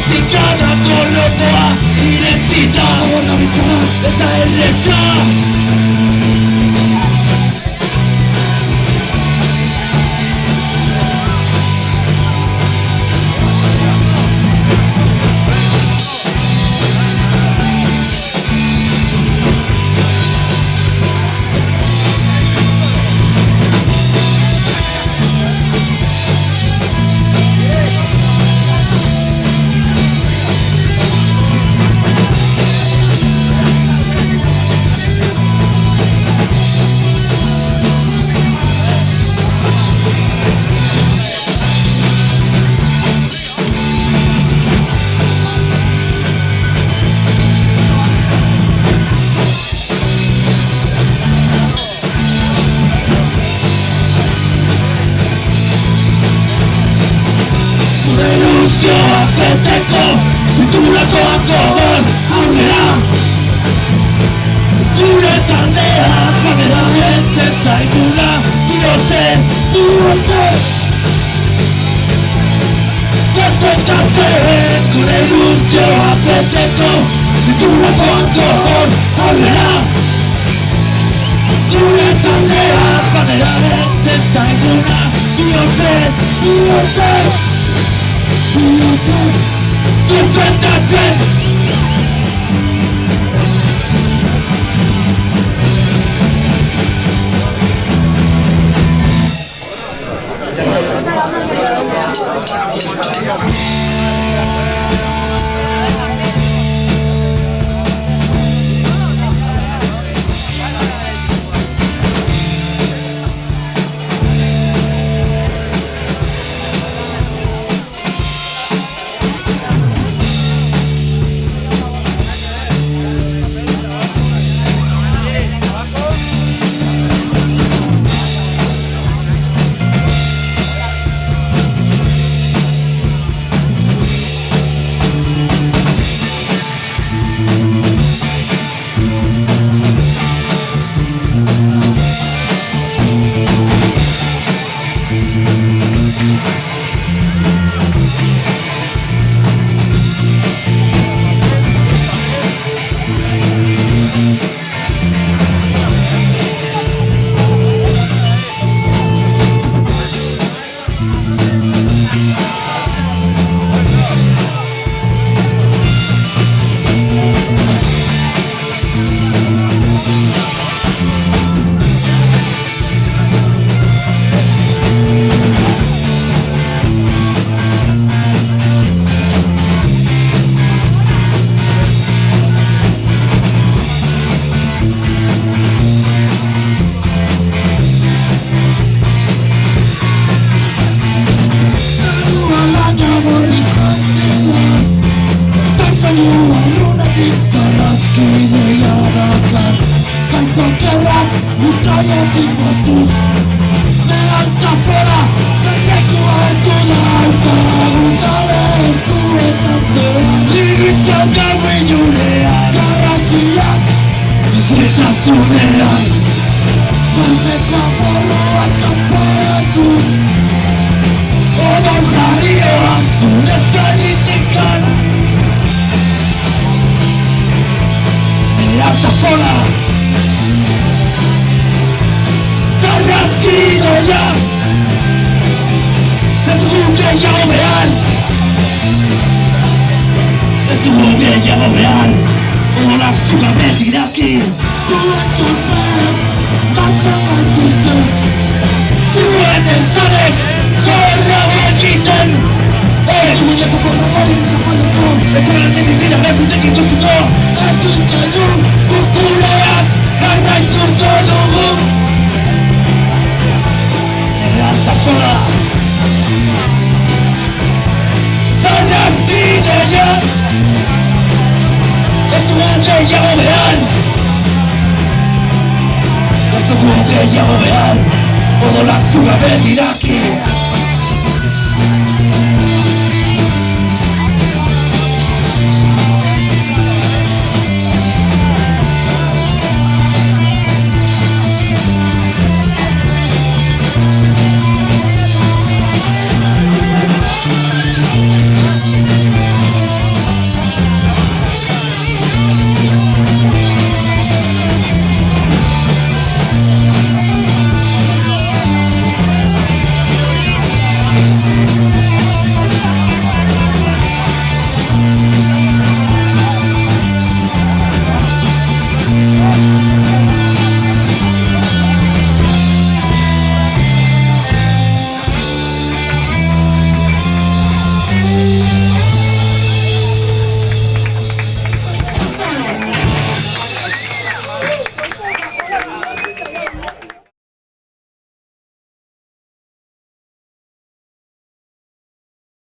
Estatistikadako lotoa iretzita eta erresa. Ilusioa beteko ditugulako akoan aurrera. Gure taldeaz babera heltzen zaigula bihotzez Defendatzen gure ilusioa beteko ditugulako akoan aurrera. Gure taldeaz babera heltzen zaigula bihotzez Defendatzen Zunean Baldeko borroak kanporatuz Odon jarrioa zure zanitikan Altafona Zarrazkidoia Ez dugu gehiago behar Ez dugu gehiago behar Odonak zugabe diraki Zuen turpen, dantzan gaituzte Zuen ezanek, gorra egiten Ez duguneko gorra hori bizapaleko Ez duguneko dira berdutek ikusiko Egiten du, kukuleaz, jarraituko dugu Altafona Zarrazkideia Ez dugu gehiago behar Ez dugu gehiago behar Odolak zugabe diraki